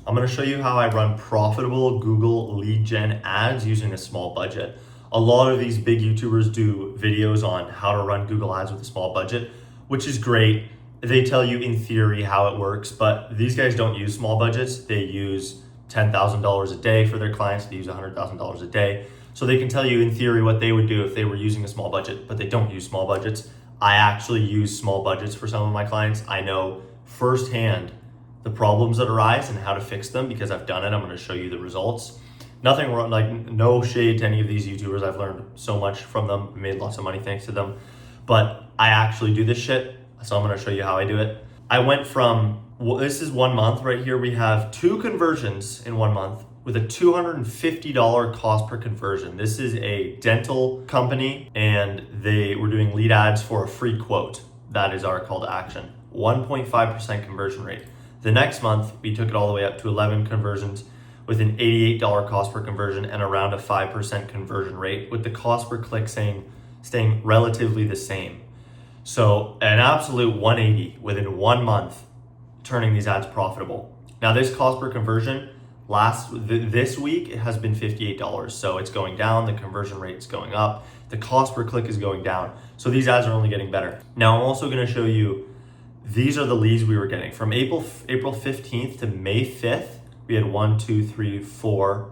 I'm gonna show you how I run profitable Google lead gen ads using a small budget. A lot of these big YouTubers do videos on how to run Google ads with a small budget, which is great. They tell you in theory how it works, but these guys don't use small budgets. They use $10,000 a day for their clients. They use $100,000 a day. So they can tell you in theory what they would do if they were using a small budget, but they don't use small budgets. I actually use small budgets for some of my clients. I know firsthand the problems that arise and how to fix them because I've done it. I'm going to show you the results. Nothing wrong, like no shade to any of these YouTubers. I've learned so much from them, made lots of money thanks to them, but I actually do this shit. So I'm going to show you how I do it. I went from, this is 1 month right here. We have 2 conversions in 1 month with a $250 cost per conversion. This is a dental company and they were doing lead ads for a free quote. That is our call to action. 1.5% conversion rate. The next month, we took it all the way up to 11 conversions with an $88 cost per conversion and around a 5% conversion rate, with the cost per click staying relatively the same. So an absolute 180 within 1 month, turning these ads profitable. Now this cost per conversion, this week, it has been $58. So it's going down, the conversion rate is going up, the cost per click is going down. So these ads are only getting better. Now I'm also gonna show you, these are the leads we were getting. From April 15th to May 5th, we had 1, 2, 3, 4.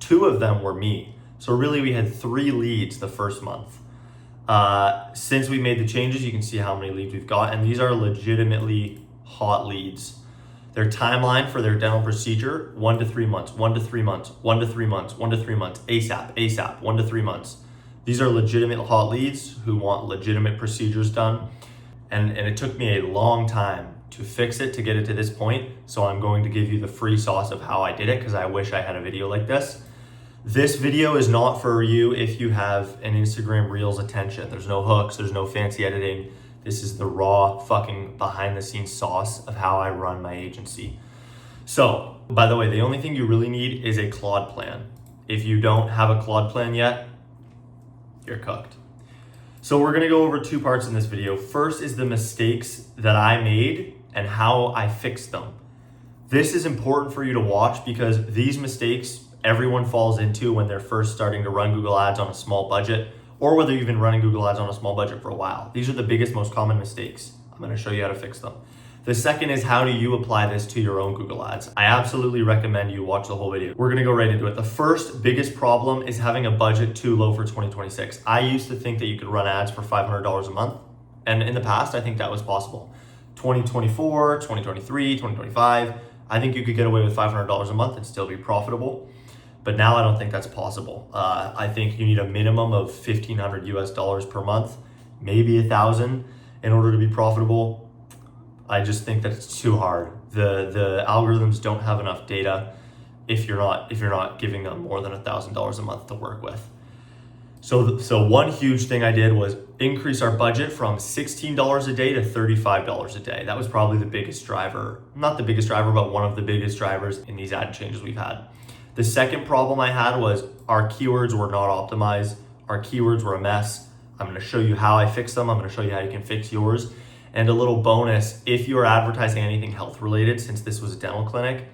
2 of them were me. So really we had 3 leads the first month. Since we made the changes, you can see how many leads we've got, and these are legitimately hot leads. Their timeline for their dental procedure, 1 to 3 months, 1 to 3 months, 1 to 3 months, 1 to 3 months, ASAP, 1 to 3 months. These are legitimate hot leads who want legitimate procedures done. And it took me a long time to fix it, to get it to this point. So I'm going to give you the free sauce of how I did it because I wish I had a video like this. This video is not for you if you have an Instagram Reels attention. There's no hooks, there's no fancy editing. This is the raw fucking behind the scenes sauce of how I run my agency. So, by the way, the only thing you really need is a Claude plan. If you don't have a Claude plan yet, you're cooked. So we're gonna go over 2 parts in this video. First is the mistakes that I made and how I fixed them. This is important for you to watch because these mistakes everyone falls into when they're first starting to run Google Ads on a small budget, or whether you've been running Google Ads on a small budget for a while. These are the biggest, most common mistakes. I'm gonna show you how to fix them. The second is how do you apply this to your own Google Ads. I absolutely recommend you watch the whole video. We're gonna go right into it. The first biggest problem is having a budget too low for 2026. I used to think that you could run ads for $500 a month. And in the past, I think that was possible. 2024, 2023, 2025, I think you could get away with $500 a month and still be profitable. But now I don't think that's possible. I think you need a minimum of $1,500 US per month, maybe 1,000 in order to be profitable. I just think that it's too hard. The algorithms don't have enough data if you're not giving them more than $1,000 a month to work with. So one huge thing I did was increase our budget from $16 a day to $35 a day. That was probably the biggest driver, not the biggest driver, but one of the biggest drivers in these ad changes we've had. The second problem I had was our keywords were not optimized. Our keywords were a mess. I'm gonna show you how I fixed them. I'm gonna show you how you can fix yours. And a little bonus, if you are advertising anything health related, since this was a dental clinic,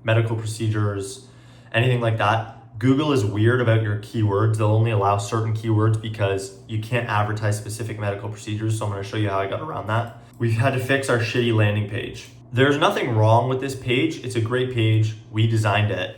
medical procedures, anything like that, Google is weird about your keywords. They'll only allow certain keywords because you can't advertise specific medical procedures. So I'm gonna show you how I got around that. We've had to fix our shitty landing page. There's nothing wrong with this page. It's a great page. We designed it.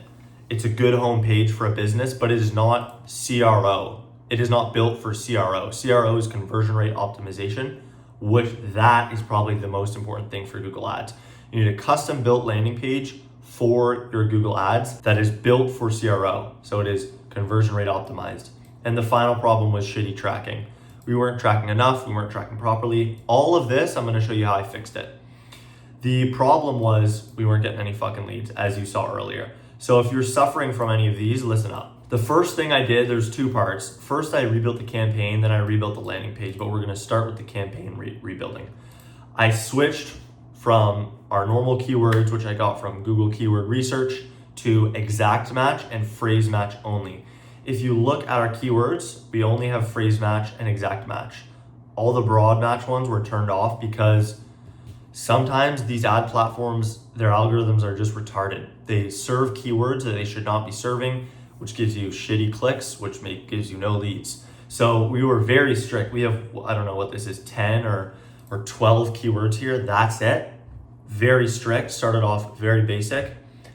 It's a good home page for a business, but it is not CRO. It is not built for CRO. CRO is conversion rate optimization, which that is probably the most important thing for Google Ads. You need a custom built landing page for your Google Ads that is built for CRO. So it is conversion rate optimized. And the final problem was shitty tracking. We weren't tracking enough, we weren't tracking properly. All of this, I'm gonna show you how I fixed it. The problem was we weren't getting any fucking leads, as you saw earlier. So if you're suffering from any of these, listen up. The first thing I did, there's 2 parts. First, I rebuilt the campaign, then I rebuilt the landing page, but we're gonna start with the campaign rebuilding. I switched from our normal keywords, which I got from Google Keyword Research, to exact match and phrase match only. If you look at our keywords, we only have phrase match and exact match. All the broad match ones were turned off because Sometimes these ad platforms, their algorithms are just retarded. They serve keywords that they should not be serving, which gives you shitty clicks, which gives you no leads. So we were very strict. We have, I don't know what this is, 10 or 12 keywords here. That's it. Very strict. Started off very basic.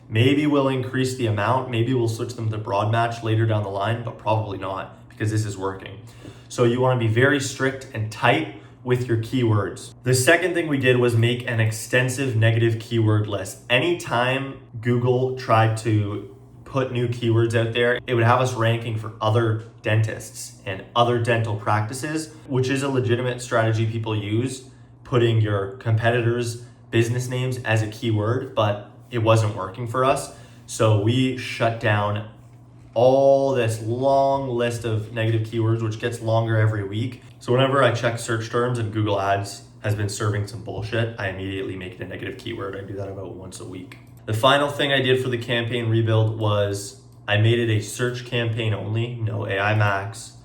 Maybe we'll increase the amount. Maybe we'll switch them to broad match later down the line, but probably not because this is working. So you want to be very strict and tight with your keywords. The second thing we did was make an extensive negative keyword list. Anytime Google tried to put new keywords out there, it would have us ranking for other dentists and other dental practices, which is a legitimate strategy people use, putting your competitors' business names as a keyword, but it wasn't working for us. So we shut down all this long list of negative keywords, which gets longer every week. So whenever I check search terms and Google Ads has been serving some bullshit, I immediately make it a negative keyword. I do that about once a week. The final thing I did for the campaign rebuild was I made it a search campaign only, no AI Max,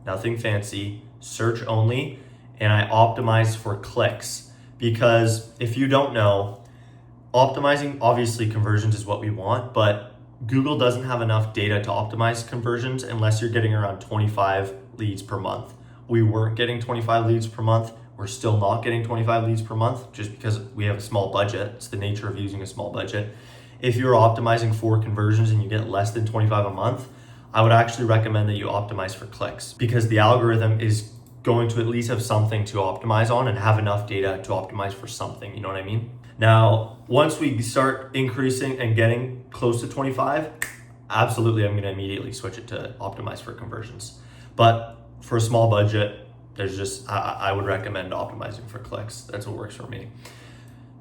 nothing fancy, search only, and I optimized for clicks. Because if you don't know, optimizing obviously conversions is what we want, but Google doesn't have enough data to optimize conversions unless you're getting around 25 leads per month. We weren't getting 25 leads per month. We're still not getting 25 leads per month just because we have a small budget. It's the nature of using a small budget. If you're optimizing for conversions and you get less than 25 a month, I would actually recommend that you optimize for clicks because the algorithm is going to at least have something to optimize on and have enough data to optimize for something, you know what I mean? Now, once we start increasing and getting close to 25, absolutely, I'm gonna immediately switch it to optimize for conversions. But for a small budget, I would recommend optimizing for clicks. That's what works for me.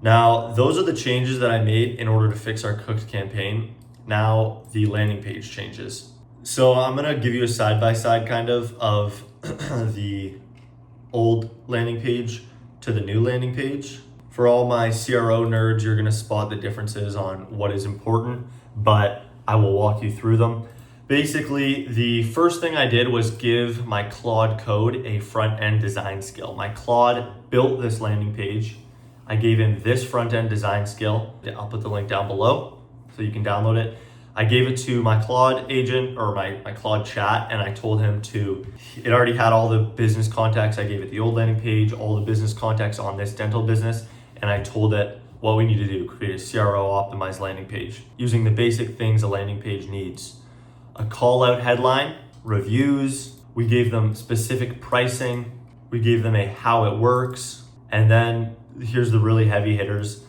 Now, those are the changes that I made in order to fix our cooked campaign. Now, the landing page changes. So I'm gonna give you a side-by-side kind of the old landing page to the new landing page. For all my CRO nerds, you're gonna spot the differences on what is important, but I will walk you through them. Basically, the first thing I did was give my Claude Code a front-end design skill. My Claude built this landing page. I gave him this front-end design skill. I'll put the link down below so you can download it. I gave it to my Claude agent or my Claude chat, and I told him it already had all the business contacts. I gave it the old landing page, all the business contacts on this dental business, and I told it what we need to do, create a CRO optimized landing page using the basic things a landing page needs. A call out headline, reviews, we gave them specific pricing, we gave them a how it works, and then here's the really heavy hitters,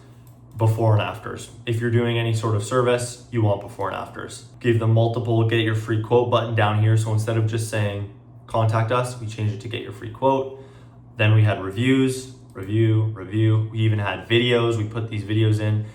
before and afters. If you're doing any sort of service, you want before and afters. Give them multiple get your free quote button down here. So instead of just saying contact us, we changed it to get your free quote. Then we had reviews, review. We even had videos. We put these videos in,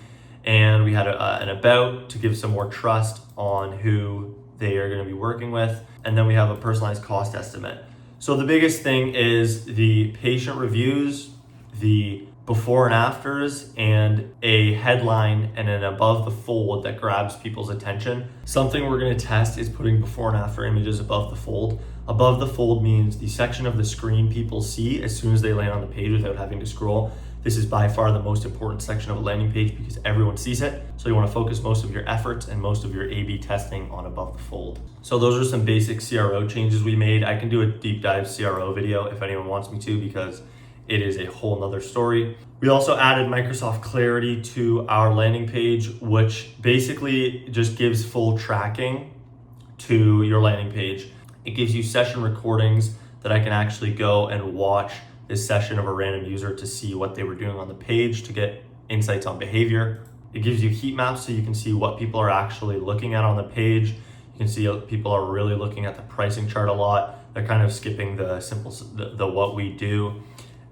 and we had an about to give some more trust on who they are going to be working with. And then we have a personalized cost estimate. So the biggest thing is the patient reviews, the before and afters, and a headline and an above the fold that grabs people's attention. Something we're going to test is putting before and after images above the fold. Above the fold means the section of the screen people see as soon as they land on the page without having to scroll. This is by far the most important section of a landing page because everyone sees it. So you want to focus most of your efforts and most of your A/B testing on above the fold. So those are some basic CRO changes we made. I can do a deep dive CRO video if anyone wants me to because it is a whole nother story. We also added Microsoft Clarity to our landing page, which basically just gives full tracking to your landing page. It gives you session recordings that I can actually go and watch this session of a random user to see what they were doing on the page to get insights on behavior. It gives you heat maps so you can see what people are actually looking at on the page. You can see people are really looking at the pricing chart a lot. They're kind of skipping the what we do.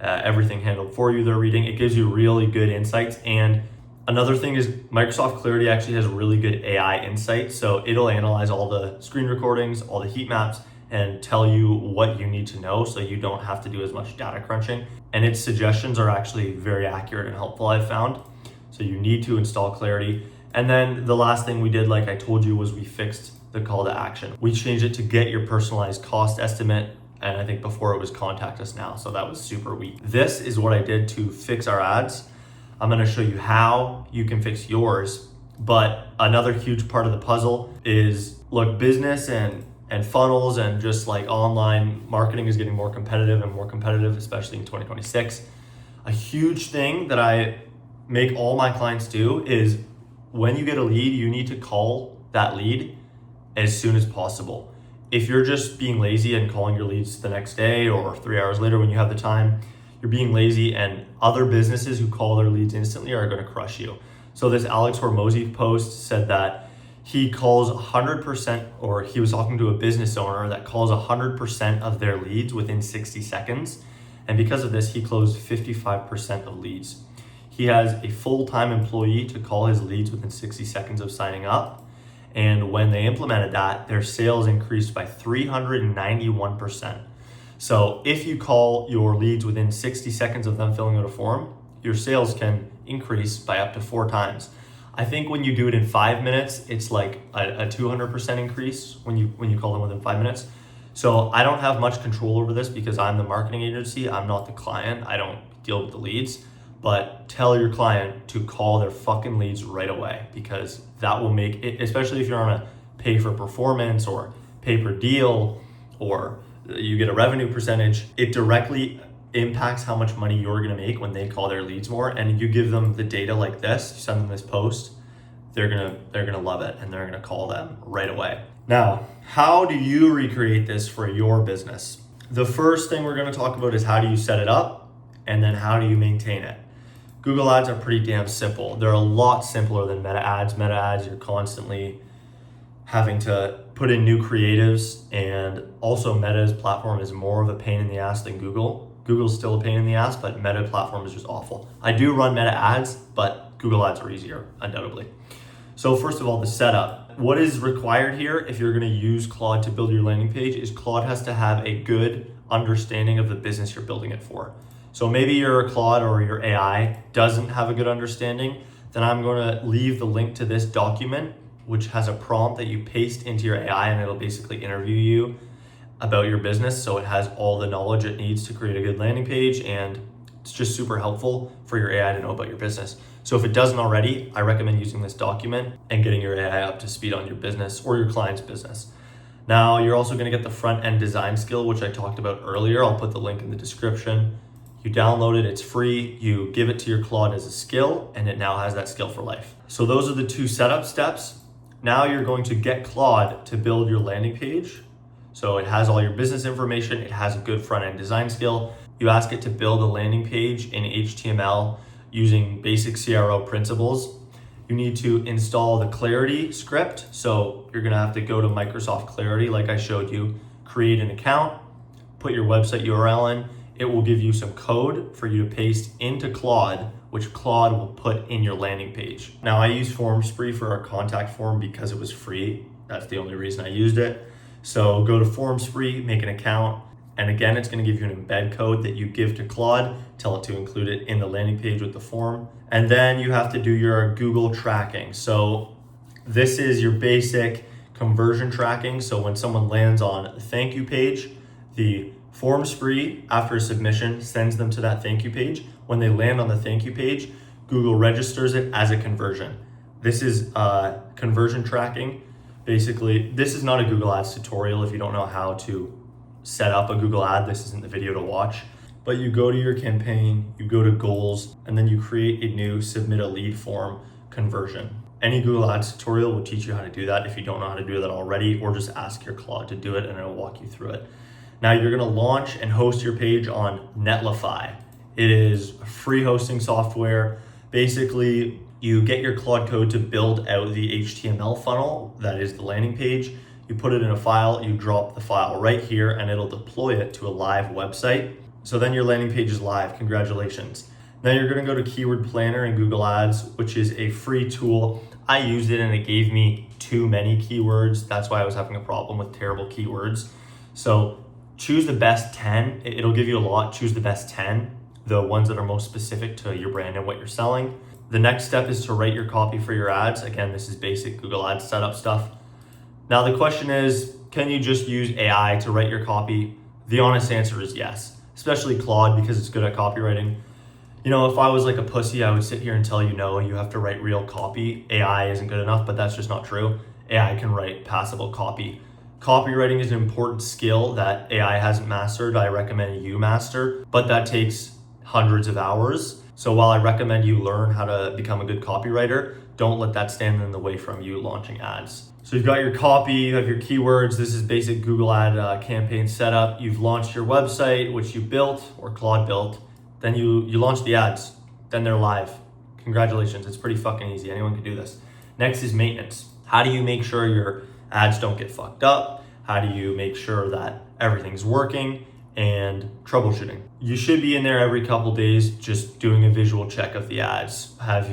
Everything handled for you they're reading. It gives you really good insights. And another thing is Microsoft Clarity actually has really good AI insights. So it'll analyze all the screen recordings, all the heat maps, and tell you what you need to know so you don't have to do as much data crunching. And its suggestions are actually very accurate and helpful, I've found. So you need to install Clarity. And then the last thing we did, like I told you, was we fixed the call to action. We changed it to get your personalized cost estimate. And I think before it was contact us now. So that was super weak. This is what I did to fix our ads. I'm going to show you how you can fix yours. But another huge part of the puzzle is, look, business and funnels and just like online marketing is getting more competitive and more competitive, especially in 2026. A huge thing that I make all my clients do is when you get a lead, you need to call that lead as soon as possible. If you're just being lazy and calling your leads the next day or 3 hours later when you have the time, you're being lazy, and other businesses who call their leads instantly are going to crush you. So this Alex Hormozi post said that he calls 100%, or he was talking to a business owner that calls 100% of their leads within 60 seconds. And because of this, he closed 55% of leads. He has a full-time employee to call his leads within 60 seconds of signing up. And when they implemented that, their sales increased by 391%. So if you call your leads within 60 seconds of them filling out a form, your sales can increase by up to 4 times. I think when you do it in 5 minutes, it's like a 200% increase when you call them within 5 minutes. So I don't have much control over this because I'm the marketing agency. I'm not the client. I don't deal with the leads. But tell your client to call their fucking leads right away, because that will make it, especially if you're on a pay for performance or pay per deal, or you get a revenue percentage, it directly impacts how much money you're going to make when they call their leads more. And you give them the data like this, you send them this post, they're going to love it, and they're going to call them right away. Now, how do you recreate this for your business? The first thing we're going to talk about is how do you set it up, and then how do you maintain it? Google Ads are pretty damn simple. They're a lot simpler than Meta Ads. Meta Ads, you're constantly having to put in new creatives, and also Meta's platform is more of a pain in the ass than Google. Google's still a pain in the ass, but Meta platform is just awful. I do run Meta Ads, but Google Ads are easier, undoubtedly. So first of all, the setup. What is required here if you're going to use Claude to build your landing page is Claude has to have a good understanding of the business you're building it for. So maybe your Claude or your AI doesn't have a good understanding, then I'm going to leave the link to this document, which has a prompt that you paste into your AI, and it'll basically interview you about your business. So it has all the knowledge it needs to create a good landing page, and it's just super helpful for your AI to know about your business. So if it doesn't already, I recommend using this document and getting your AI up to speed on your business or your client's business. Now, you're also going to get the front end design skill, which I talked about earlier. I'll put the link in the description. You download it, it's free, you give it to your Claude as a skill, and it now has that skill for life. So those are the 2 setup steps. Now you're going to get Claude to build your landing page. So it has all your business information, it has a good front end design skill. You ask it to build a landing page in HTML using basic CRO principles. You need to install the Clarity script. So you're gonna have to go to Microsoft Clarity like I showed you, create an account, put your website URL in. It will give you some code for you to paste into Claude, which Claude will put in your landing page. Now, I use FormSpree for our contact form because it was free. That's the only reason I used it. So go to FormSpree, make an account, and again, it's going to give you an embed code that you give to Claude, tell it to include it in the landing page with the form. And then you have to do your Google tracking. So this is your basic conversion tracking. So when someone lands on a thank you page, the FormSpree, after a submission, sends them to that thank you page. When they land on the thank you page, Google registers it as a conversion. This is conversion tracking. Basically, this is not a Google Ads tutorial. If you don't know how to set up a Google ad, this isn't the video to watch. But you go to your campaign, you go to goals, and then you create a new submit a lead form conversion. Any Google Ads tutorial will teach you how to do that if you don't know how to do that already, or just ask your Claude to do it and it'll walk you through it. Now you're going to launch and host your page on Netlify. It is free hosting software. Basically, you get your Claude code to build out the HTML funnel, that is the landing page. You put it in a file, you drop the file right here, and it'll deploy it to a live website. So then your landing page is live. Congratulations. Then you're going to go to Keyword Planner in Google Ads, which is a free tool. I used it and it gave me too many keywords. That's why I was having a problem with terrible keywords. So choose the best 10. It'll give you a lot. Choose the best 10, the ones that are most specific to your brand and what you're selling. The next step is to write your copy for your ads. Again, this is basic Google Ads setup stuff. Now the question is, can you just use AI to write your copy? The honest answer is yes, especially Claude because it's good at copywriting. You know, if I was like a pussy, I would sit here and tell you, no, you have to write real copy. AI isn't good enough, but that's just not true. AI can write passable copy. Copywriting is an important skill that AI hasn't mastered. I recommend you master, but that takes hundreds of hours. So while I recommend you learn how to become a good copywriter, don't let that stand in the way from you launching ads. So you've got your copy, you have your keywords. This is basic Google ad campaign setup. You've launched your website, which you built or Claude built. Then you launch the ads. Then they're live. Congratulations, it's pretty fucking easy. Anyone can do this. Next is maintenance. How do you make sure your ads don't get fucked up? How do you make sure that everything's working? And troubleshooting. You should be in there every couple days just doing a visual check of the ads. Are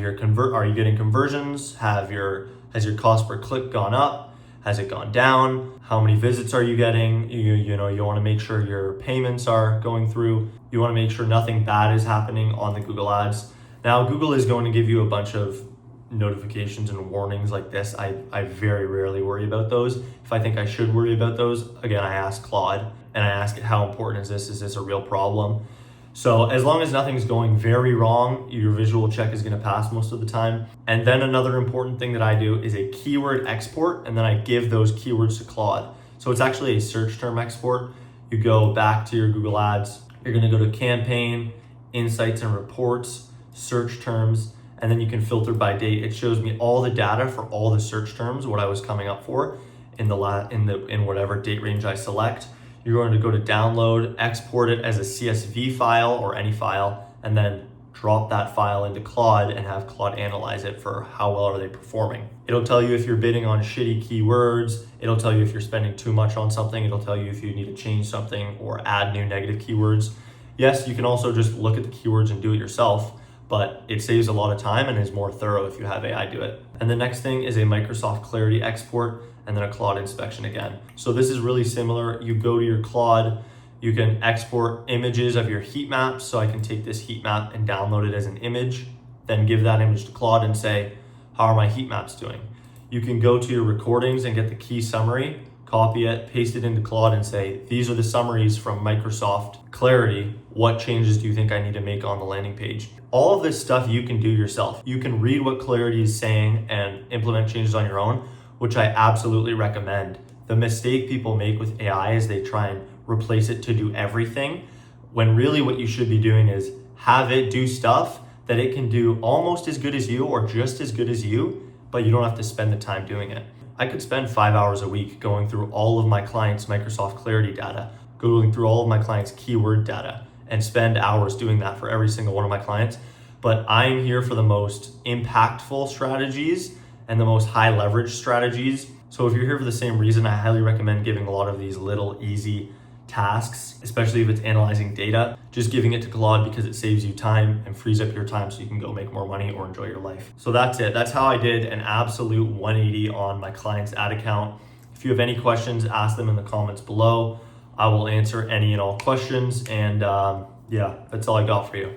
you getting conversions? Has your cost per click gone up? Has it gone down? How many visits are you getting? You want to make sure your payments are going through. You want to make sure nothing bad is happening on the Google ads. Now, Google is going to give you a bunch of notifications and warnings like this. I very rarely worry about those. If I think I should worry about those, again, I ask Claude and I ask it, how important is this? Is this a real problem? So as long as nothing's going very wrong, your visual check is going to pass most of the time. And then another important thing that I do is a keyword export, and then I give those keywords to Claude. So it's actually a search term export. You go back to your Google ads, you're going to go to campaign, insights and reports, search terms, and then you can filter by date. It shows me all the data for all the search terms, what I was coming up for in whatever date range I select. You're going to go to download, export it as a CSV file or any file, and then drop that file into Claude and have Claude analyze it for how well are they performing. It'll tell you if you're bidding on shitty keywords. It'll tell you if you're spending too much on something. It'll tell you if you need to change something or add new negative keywords. Yes, you can also just look at the keywords and do it yourself, but it saves a lot of time and is more thorough if you have AI do it. And the next thing is a Microsoft Clarity export and then a Claude inspection again. So this is really similar. You go to your Claude, you can export images of your heat maps. So I can take this heat map and download it as an image, then give that image to Claude and say, how are my heat maps doing? You can go to your recordings and get the key summary, copy it, paste it into Claude and say, these are the summaries from Microsoft Clarity. What changes do you think I need to make on the landing page? All of this stuff you can do yourself. You can read what Clarity is saying and implement changes on your own, which I absolutely recommend. The mistake people make with AI is they try and replace it to do everything, when really what you should be doing is have it do stuff that it can do almost as good as you or just as good as you, but you don't have to spend the time doing it. I could spend 5 hours a week going through all of my clients' Microsoft Clarity data, going through all of my clients' keyword data, and spend hours doing that for every single one of my clients. But I'm here for the most impactful strategies and the most high leverage strategies. So if you're here for the same reason, I highly recommend giving a lot of these little easy tasks, especially if it's analyzing data, just giving it to Claude because it saves you time and frees up your time so you can go make more money or enjoy your life. So that's it. That's how I did an absolute 180 on my client's ad account. If you have any questions, ask them in the comments below. I will answer any and all questions. And yeah, that's all I got for you.